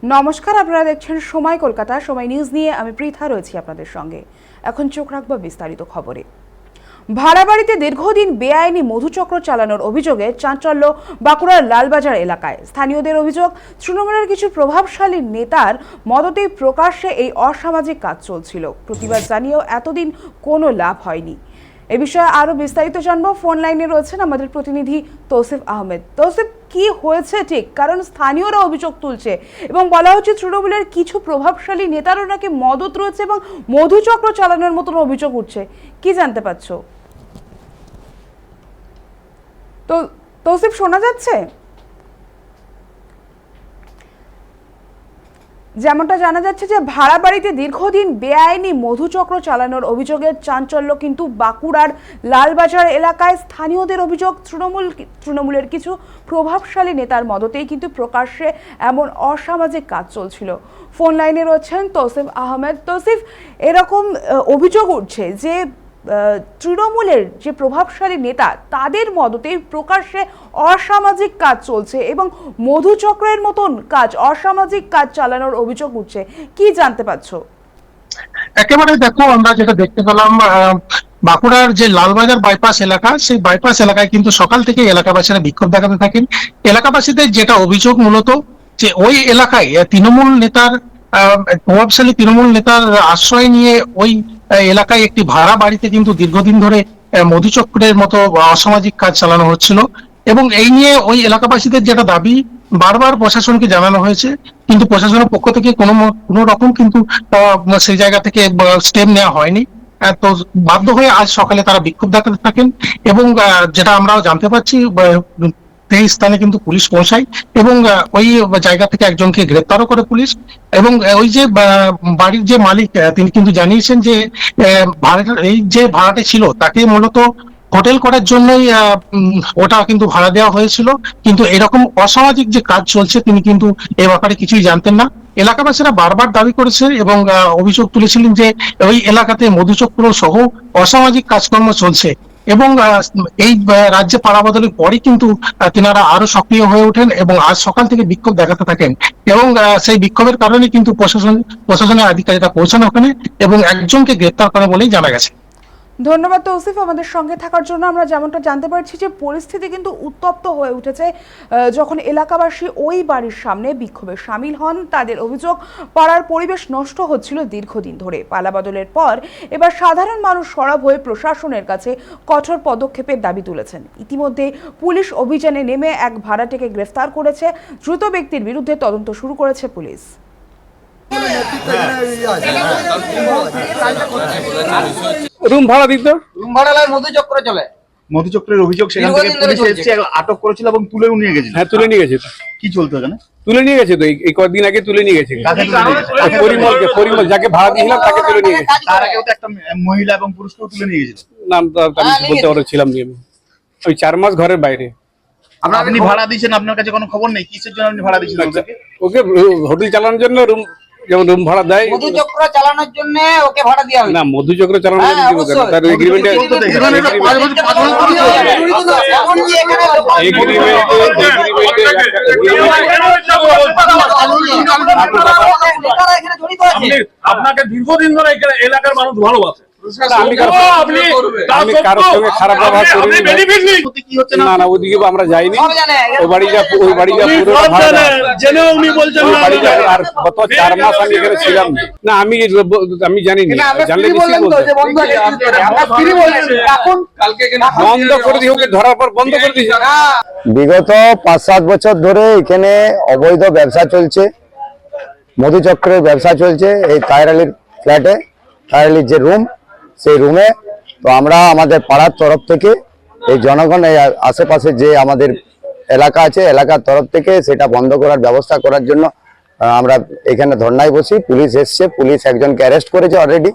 নমস্কার, আপনারা দেখছেন সময় কলকাতা। সময় নিউজ নিয়ে আমি পৃথা রয়েছি আপনাদের সঙ্গে। এখন চোখ রাখবো বিস্তারিত খবরে। ভাড়া বাড়িতে দীর্ঘদিন বেআইনি মধুচক্র চালানোর অভিযোগে চাঞ্চল্য বাঁকুড়ার লালবাজার এলাকায়। স্থানীয়দের অভিযোগ, তৃণমূলের কিছু প্রভাবশালী নেতার মদতেই প্রকাশ্যে এই অসামাজিক কাজ চলছিল। প্রতিবাদ জানিয়েও এতদিন কোনো লাভ হয়নি। এ বিষয়ে আরো বিস্তারিত জানবো। ফোন লাইনে রয়েছেন আমাদের প্রতিনিধি তৌসিফ আহমেদ। তৌসিফ, কি হয়েছে ঠিক? কারণ স্থানীয়রা অভিযোগ তুলছে এবং বলা হচ্ছে তৃণমূলের কিছু প্রভাবশালী নেতারও নাকি মদত রয়েছে এবং মধুচক্র চালানোর মতন অভিযোগ উঠছে। কি জানতে পারছো? তো তৌসিফ, শোনা যাচ্ছে? যেমনটা জানা যাচ্ছে যে ভাড়া বাড়িতে দীর্ঘদিন বেআইনি মধুচক্র চালানোর অভিযোগের চাঞ্চল্য কিন্তু বাঁকুড়ার লালবাজার এলাকায়। স্থানীয়দের অভিযোগ, তৃণমূলের কিছু প্রভাবশালী নেতার মদতেই কিন্তু প্রকাশ্যে এমন অসামাজিক কাজ চলছিল। ফোন লাইনে রয়েছেন তৌসিফ আহমেদ। তৌসিফ, এরকম অভিযোগ উঠছে যে তৃণমূলের যে প্রভাবশালী নেতা তাদের মদতেই প্রকাশ্যে অসামাজিক কাজ চলছে এবং মধুচক্রের মতন কাজ, অসামাজিক কাজ চালানোর অভিযোগ উঠছে। কি জানতে পারছো? একেবারে দেখো, আমরা যেটা দেখতে পেলাম বাঁকুড়ার যে লালবাজার বাইপাস এলাকা, সেই বাইপাস এলাকায় কিন্তু সকাল থেকে এলাকাবাসীরা বিক্ষোভ দেখাতে থাকেন। এলাকাবাসীদের যেটা অভিযোগ মূলত যে ওই এলাকায় তৃণমূল নেতার প্রভাবশালী তৃণমূল নেতার আশ্রয় নিয়ে ওই এলাকায় একটি ভাড়া বাড়িতে কিন্তু দীর্ঘদিন ধরে মধুচক্রের মতো অসামাজিক কাজ চালানো হচ্ছিল এবং এই নিয়ে ওই এলাকাবাসীদের যেটা দাবি বারবার প্রশাসনকে জানানো হয়েছে, কিন্তু প্রশাসনের পক্ষ থেকে কোনো রকম কিন্তু সেই জায়গা থেকে স্টেপ নেওয়া হয়নি। তো বাধ্য হয়ে আজ সকালে তারা বিক্ষোভ দেখাতে থাকেন এবং যেটা আমরাও জানতে পারছি, সেই স্থানে কিন্তু পুলিশ পৌঁছায় এবং ওই জায়গা থেকে একজনকে গ্রেপ্তারও করে পুলিশ। এবং ওই যে বাড়ির যে মালিক, তিনি কিন্তু জানিয়েছেন যে এই যে ভাড়াটা ছিল তাকে মূলত হোটেল করার জন্যই ওটা কিন্তু ভাড়া দেওয়া হয়েছিল, কিন্তু এরকম অসামাজিক যে কাজ চলছে তিনি কিন্তু এ ব্যাপারে কিছুই জানতেন না। এলাকাবাসীরা বারবার দাবি করেছে এবং অভিযোগ তুলেছিলেন যে ওই এলাকাতে মধুচক্র সহ অসামাজিক কাজকর্ম চলছে এবং এই রাজ্যে পাড়া বদলের পরই কিন্তু তিনারা আরো সক্রিয় হয়ে ওঠেন এবং আজ সকাল থেকে বিক্ষোভ দেখাতে থাকেন এবং সেই বিক্ষোভের কারণে কিন্তু প্রশাসনের আধিকারিকরা পৌঁছান ওখানে এবং একজনকে গ্রেপ্তার করে বলেই জানা গেছে। ধন্যবাদ তৌসিফ আমাদের সঙ্গে থাকার জন্য। আমরা যেমনটা জানতে পারছি যে পরিস্থিতি কিন্তু উত্তপ্ত হয়ে উঠেছে যখন এলাকাবাসী ওই বাড়ির সামনে বিক্ষোভে সামিল হন। তাদের অভিযোগ, পাড়ার পরিবেশ নষ্ট হচ্ছিল দীর্ঘদিন ধরে। পালাবদলের পর এবার সাধারণ মানুষ সরব হয়ে প্রশাসনের কাছে কঠোর পদক্ষেপের দাবি তুলেছেন। ইতিমধ্যে পুলিশ অভিযানে নেমে এক ভাড়াটেকে গ্রেফতার করেছে। দ্রুত ব্যক্তির বিরুদ্ধে তদন্ত শুরু করেছে পুলিশ। রুম ভাড়া দিত, রুম ভাড়া লাগে মধুচক্র চলে। মধুচক্রের অভিযোগ সেখান থেকে পুলিশ এসে আটক করেছিল এবং তুলেও নিয়ে গেছে। হ্যাঁ, তুলে নিয়ে গেছে। কি চলতো এখানে? তুলে নিয়ে গেছে তো, এই কয়েকদিন আগে তুলে নিয়ে গেছে। পরিমল যাকে ভাড়া দিয়েছিলাম তাকে তুলে নিয়ে গেছে। তার আগেও তো একটা মহিলা এবং পুরুষকেও তুলে নিয়ে গেছিল। নাম আমি বলতে পারছিলাম না, ওই 4 মাস ঘরের বাইরে। আপনি ভাড়া দিয়েছেন, আপনার কাছে কোনো খবর নেই কিসের জন্য আপনি ভাড়া দিয়েছিলেন? ওকে হোটেল চালানোর জন্য, রুম যেমন রুম ভাড়া দেয়। মধুচক্র চালানোর জন্য ওকে ভাড়া দেওয়া হয় না, মধুচক্র চালানোর জন্য তার এগ্রিমেন্টে আপনাকে দীর্ঘদিন ধরে এলাকার মানুষ ভালোবাসে। আমি কারোর সঙ্গে খারাপ ব্যবহার করিনি। না না, ওদিকে আমরা যাইনি। ওই বাড়িটা পুরো আর গত 4 মাস আমি এখানে ছিলাম না। আমি জানি না, জানলে বন্ধ করে দিয়ে ওকে ধরার পর বন্ধ করে দিয়েছে। বিগত 5-7 বছর ধরে এখানে অবৈধ ব্যবসা চলছে, মধুচক্রের ব্যবসা চলছে এই তাহের আলীর ফ্ল্যাটে, তাহের আলীর যে রুম, সেই রুমে। তো আমরা আমাদের পাড়ার তরফ থেকে এই জনগণ, এই আশেপাশে যে আমাদের এলাকা আছে, এলাকার তরফ থেকে সেটা বন্ধ করার ব্যবস্থা করার জন্য আমরা এখানে ধর্নায় বসি। পুলিশ এসছে, পুলিশ একজনকে অ্যারেস্ট করেছে অলরেডি।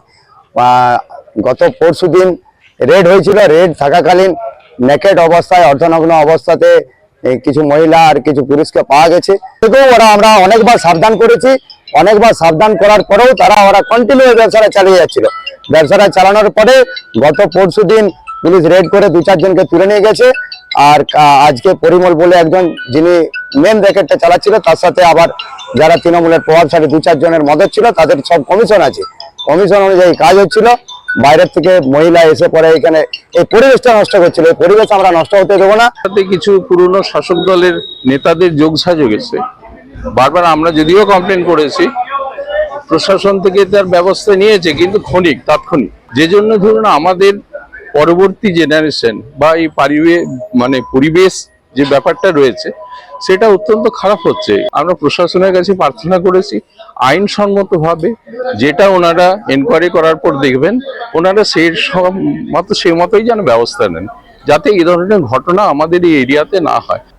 গত পরশুদিন রেড হয়েছিল, রেড থাকাকালীন নেকেড অবস্থায়, অর্ধনগ্ন অবস্থাতে কিছু মহিলা আর কিছু পুরুষকে পাওয়া গেছে। কিন্তু আমরা অনেকবার সাবধান করেছি, অনেকবার সাবধান করার পরেও ওরা কন্টিনিউ ব্যবসাটা চালিয়ে যাচ্ছিল। ব্যবসাটা চালানোর পরে গত পরশুদিন পুলিশ রেড করে 2-4 জনকে তুলে নিয়ে গেছে আর আজকে পরিমল বলে একজন যিনি মেন র্যাকেটটা চালাচ্ছিল, তার সাথে আবার যারা তৃণমূলের প্রভাবশালী 2-4 জনের মদত ছিল, তাদের সব কমিশন আছে। কমিশন অনুযায়ী কাজ হচ্ছিল। বাইরের থেকে মহিলা এসে পরে এখানে এই পরিবেশটা নষ্ট করছিল। এই পরিবেশ আমরা নষ্ট হতে দেবো না। সাথে কিছু পুরনো শাসক দলের নেতাদের যোগসাযোগ এসে বারবার আমরা যদিও কমপ্লেন করেছি, প্রশাসন থেকে তার ব্যবস্থা নিয়েছে, কিন্তু তাৎক্ষণিক, যে জন্য ধরুন আমাদের পরবর্তী জেনারেশন বা এই পরিবেশ যে ব্যাপারটা রয়েছে সেটা অত্যন্ত খারাপ হচ্ছে। আমরা প্রশাসনের কাছে প্রার্থনা করেছি আইনসম্মতভাবে যেটা ওনারা এনকোয়ারি করার পর দেখবেন, ওনারা সেই মতোই যেন ব্যবস্থা নেন, যাতে এই ধরনের ঘটনা আমাদের এই এরিয়াতে না হয়।